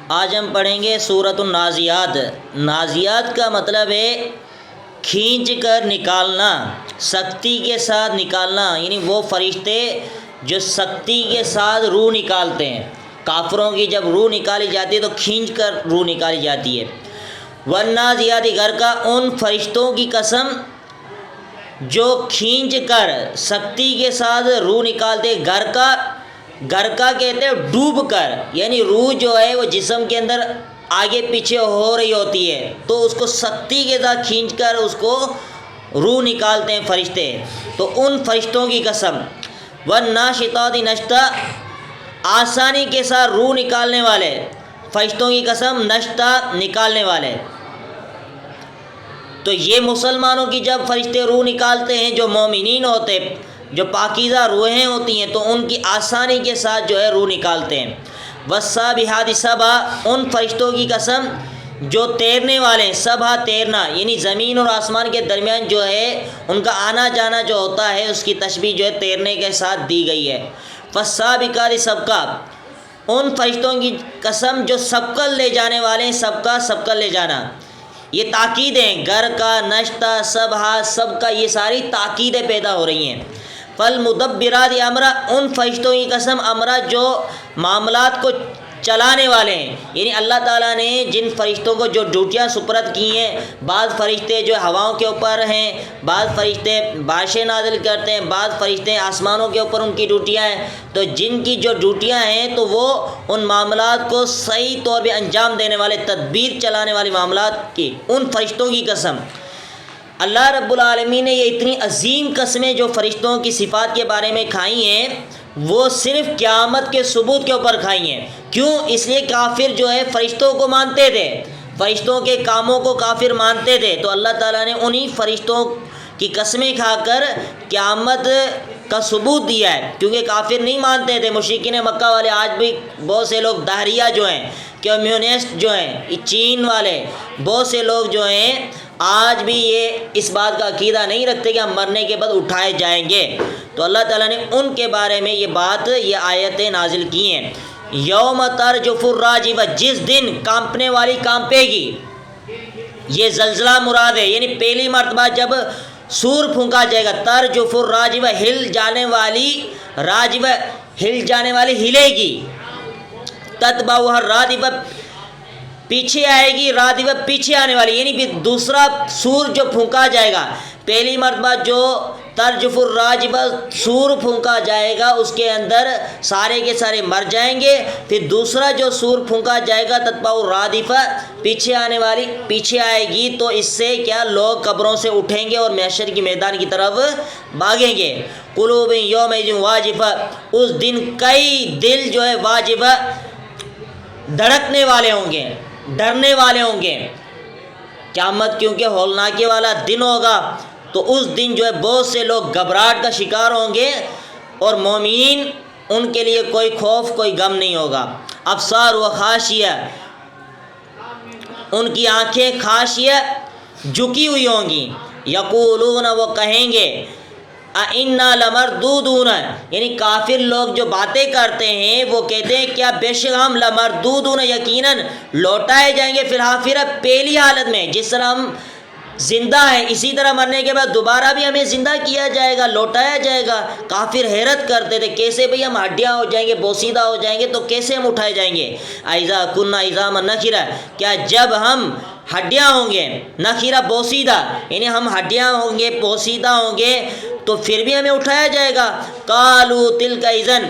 آج ہم پڑھیں گے سورۃ النازعات۔ نازعات کا مطلب ہے کھینچ کر نکالنا، سختی کے ساتھ نکالنا، یعنی وہ فرشتے جو سختی کے ساتھ روح نکالتے ہیں۔ کافروں کی جب روح نکالی جاتی ہے تو کھینچ کر روح نکالی جاتی ہے۔ والنازعات غرقا، ان فرشتوں کی قسم جو کھینچ کر سختی کے ساتھ روح نکالتے۔ غرقا کہتے ہیں ڈوب کر، یعنی روح جو ہے وہ جسم کے اندر آگے پیچھے ہو رہی ہوتی ہے تو اس کو سختی کے ساتھ کھینچ کر اس کو روح نکالتے ہیں فرشتے۔ تو ان فرشتوں کی قسم۔ والناشطات نشطا، آسانی کے ساتھ روح نکالنے والے فرشتوں کی قسم، نشطا نکالنے والے۔ تو یہ مسلمانوں کی جب فرشتے روح نکالتے ہیں، جو مومنین ہوتے، جو پاکیزہ روحیں ہوتی ہیں، تو ان کی آسانی کے ساتھ جو ہے روح نکالتے ہیں۔ والسابحات سبا، ان فرشتوں کی قسم جو تیرنے والے ہیں۔ سبا تیرنا، یعنی زمین اور آسمان کے درمیان جو ہے ان کا آنا جانا جو ہوتا ہے، اس کی تشبیہ جو ہے تیرنے کے ساتھ دی گئی ہے۔ فالسابقات سبقا، ان فرشتوں کی قسم جو سبقت لے جانے والے ہیں۔ سبقت لے جانا، یہ تاکیدیں، غرقا، نشطا، سبحا، سبقا، یہ ساری تاکیدیں پیدا ہو رہی ہیں۔ فالمدبرات امرا، ان فرشتوں کی قسم امرا جو معاملات کو چلانے والے ہیں، یعنی اللہ تعالیٰ نے جن فرشتوں کو جو ڈیوٹیاں سپرد کی ہیں، بعض فرشتے جو ہواؤں کے اوپر ہیں، بعض فرشتے بارشیں نازل کرتے ہیں، بعض فرشتے آسمانوں کے اوپر ان کی ڈیوٹیاں ہیں، تو جن کی جو ڈیوٹیاں ہیں تو وہ ان معاملات کو صحیح طور پہ انجام دینے والے، تدبیر چلانے والے معاملات کی، ان فرشتوں کی قسم۔ اللہ رب العالمین نے یہ اتنی عظیم قسمیں جو فرشتوں کی صفات کے بارے میں کھائی ہیں، وہ صرف قیامت کے ثبوت کے اوپر کھائی ہیں۔ کیوں؟ اس لیے کافر جو ہے فرشتوں کو مانتے تھے، فرشتوں کے کاموں کو کافر مانتے تھے، تو اللہ تعالیٰ نے انہی فرشتوں کی قسمیں کھا کر قیامت کا ثبوت دیا ہے، کیونکہ کافر نہیں مانتے تھے۔ مشرکین مکہ والے، آج بھی بہت سے لوگ دہریہ جو ہیں، کمیونسٹ جو ہیں، چین والے، بہت سے لوگ جو ہیں آج بھی یہ اس بات کا عقیدہ نہیں رکھتے کہ ہم مرنے کے بعد اٹھائے جائیں گے۔ تو اللہ تعالیٰ نے ان کے بارے میں یہ آیتیں نازل کی ہیں۔ یوم ترجف الراجفہ، جس دن کانپنے والی کانپے گی، یہ زلزلہ مراد ہے، یعنی پہلی مرتبہ جب سور پھونکا جائے گا۔ ترجف الراجفہ، ہل جانے والی، راجفہ ہل جانے والی ہلے گی۔ تتبعها الرادفہ، پیچھے آئے گی، رادفہ پیچھے آنے والی، یعنی بھی دوسرا سور جو پھونکا جائے گا، پہلی مرتبہ جو ترجف الراجفہ سور پھونکا جائے گا اس کے اندر سارے کے سارے مر جائیں گے۔ پھر دوسرا جو سور پھونکا جائے گا، تتبع الرادفہ، پیچھے آنے والی پیچھے آئے گی، تو اس سے کیا لوگ قبروں سے اٹھیں گے اور محشر کی میدان کی طرف بھاگیں گے۔ قلوب یومئذ واجفہ، اس دن کئی دل جو ہے واجفہ دھڑکنے والے ہوں گے، ڈرنے والے ہوں گے۔ قیامت کیونکہ ہولناکی والا دن ہوگا، تو اس دن جو ہے بہت سے لوگ گھبراہٹ کا شکار ہوں گے، اور مومنین ان کے لیے کوئی خوف، کوئی غم نہیں ہوگا۔ ابصار و خاشیہ، ان کی آنکھیں خاشیہ جھکی ہوئی ہوں گی۔ یقولون، وہ کہیں گے، اِنَّا لَمَرْدُودُونَ، یعنی کافر لوگ جو باتیں کرتے ہیں وہ کہتے ہیں کیا بے شک ہم لَمَرْدُودُونَ، یقیناً لوٹائے جائیں گے، فی الحافرہ، پہلی حالت میں، جس طرح ہم زندہ ہیں اسی طرح مرنے کے بعد دوبارہ بھی ہمیں زندہ کیا جائے گا، لوٹایا جائے گا۔ کافر حیرت کرتے تھے، کیسے بھئی ہم ہڈیاں ہو جائیں گے، بوسیدہ ہو جائیں گے، تو کیسے ہم اٹھائے جائیں گے؟ اِذَا كُنَّا عِظَامًا نَخِرَةً، کیا جب ہم ہڈیاں ہوں گے، نخیرہ بوسیدہ، یعنی ہم ہڈیاں ہوں گے، بوسیدہ ہوں گے، تو پھر بھی ہمیں اٹھایا جائے گا۔ قالوا تلک اذن،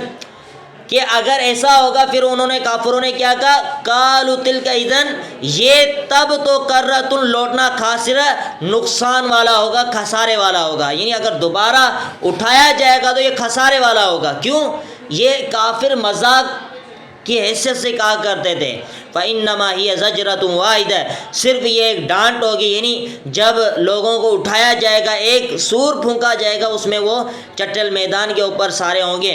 کہ اگر ایسا ہوگا، پھر انہوں نے، کافروں نے کیا کہا؟ قالوا تلک اذن، یہ تب تو کرۃ، لوٹنا، خاسرہ، نقصان والا ہوگا، خسارے والا ہوگا، یعنی اگر دوبارہ اٹھایا جائے گا تو یہ خسارے والا ہوگا۔ کیوں؟ یہ کافر مذاق کی حیثیت سے کہا کرتے تھے۔ فَإِنَّمَا هِيَ زَجْرَةٌ وَاحِدَةٌ، صرف یہ ایک ڈانٹ ہوگی، یعنی جب لوگوں کو اٹھایا جائے گا، ایک سور پھونکا جائے گا، اس میں وہ چٹل میدان کے اوپر سارے ہوں گے،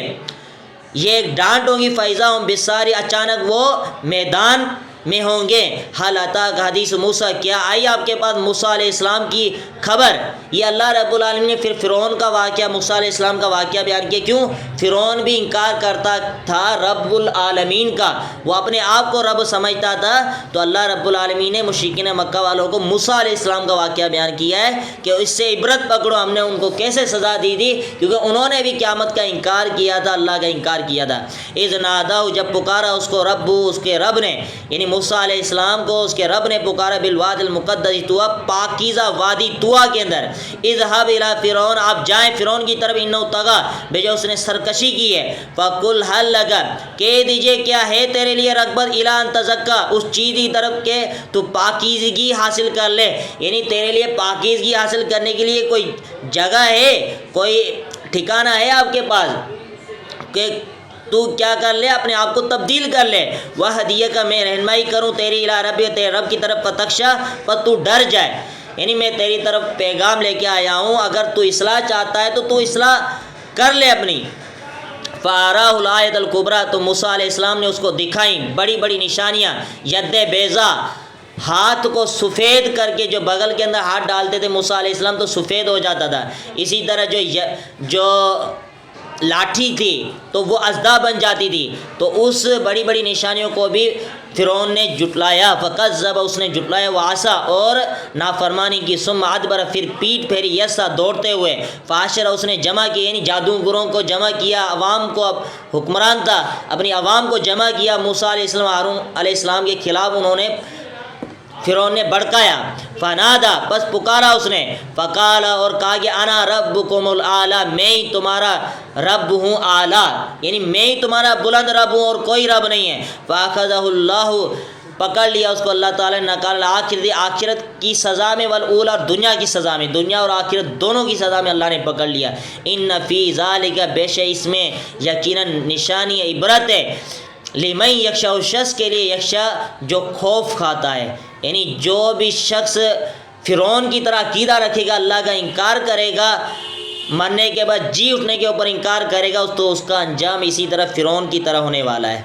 یہ ایک ڈانٹ ہوگی۔ فَإِذَا هُمْ بِالسَّاهِرِ، اچانک وہ میدان میں ہوں گے۔ حَلْ أَتَاكَ حَدِيثُ مُوسَىٰ، کیا آئی آپ کے پاس موسیٰ علیہ السلام کی خبر یہ اللہ رب العالمین نے پھر فرعون کا واقعہ، موسیٰ علیہ السلام کا واقعہ بیان کیا. کیوں؟ فرعون بھی انکار کرتا تھا رب العالمین کا، وہ اپنے آپ کو رب سمجھتا تھا. تو اللہ رب العالمین نے مشرکین مکہ والوں کو موسیٰ علیہ السلام کا واقعہ بیان کیا ہے کہ اس سے عبرت پکڑو، ہم نے ان کو کیسے سزا دی تھی، کیونکہ انہوں نے بھی قیامت کا انکار کیا تھا، اللہ کا انکار کیا تھا. اذ نادوا جب پکارا اس کو رب، اس کے رب نے، یعنی موسیٰ علیہ السلام کو اس کے رب نے پکارا، بالواد المقدس طویٰ، پاکیزہ وادی طویٰ کے اندر. اذهب الى فرعون، آپ جائیں فرعون کی طرف، انه طغى، بے جو اس نے سرکشی کی ہے. فقل هل لك، کہہ دیجئے کیا ہے تیرے لیے رغبت، الى ان تزکا، اس چیز کی طرف کہ تو پاکیزگی حاصل کر لے. یعنی تیرے لیے پاکیزگی حاصل کرنے کے لیے کوئی جگہ ہے، کوئی ٹھکانہ ہے آپ کے پاس کہ تو کیا کر لے، اپنے آپ کو تبدیل کر لے. وہ ہدیہ کا میں رہنمائی کروں تیری الی رب، تیرے رب کی طرف، فتخشا، پر تو ڈر جائے. یعنی میں تیری طرف پیغام لے کے آیا ہوں، اگر تو اصلاح چاہتا ہے تو تو اصلاح کر لے اپنی. فَأَرَاهُ الْآيَةَ الْكُبْرىٰ، تو موسیٰ علیہ السلام نے اس کو دکھائیں بڑی بڑی نشانیاں. ید بیضا، ہاتھ کو سفید کر کے، جو بغل کے اندر ہاتھ ڈالتے تھے موسیٰ علیہ السلام تو سفید ہو جاتا تھا. اسی طرح جو لاٹھی تھی تو وہ اژدھا بن جاتی تھی. تو اس بڑی بڑی نشانیوں کو بھی فرعون نے جٹلایا. فکذب، اس نے جٹلایا، وعصا، اور نافرمانی کی. ثم ادبر، پھر پیٹ پھیری، یسعی، دوڑتے ہوئے. فحشر، اس نے جمع کیا، یعنی جادوگروں کو جمع کیا، عوام کو، اب حکمران تھا، اپنی عوام کو جمع کیا. موسیٰ علیہ السلام، ہارون علیہ السلام کے خلاف انہوں نے، فرعون نے بڑکایا. فنادا، بس پکارا اس نے. فقال، اور کہا کہ انا ربکم الاعلی، میں ہی تمہارا رب ہوں اعلیٰ، یعنی میں ہی تمہارا بلند رب ہوں اور کوئی رب نہیں ہے. فاخذہ اللہ، پکڑ لیا اس کو اللہ تعالیٰ نے. نکال آخرت، آخرت کی سزا میں، والاولی، اور دنیا کی سزا میں، دنیا اور آخرت دونوں کی سزا میں اللہ نے پکڑ لیا. ان فی ذالک، بے شک اس میں یقیناً نشانی عبرت ہے، لمن یخشی، اس شخص کے لیے، یخشی جو خوف کھاتا ہے. یعنی جو بھی شخص فرعون کی طرح عقیدہ رکھے گا، اللہ کا انکار کرے گا، مرنے کے بعد جی اٹھنے کے اوپر انکار کرے گا، تو اس کا انجام اسی طرح فرعون کی طرح ہونے والا ہے.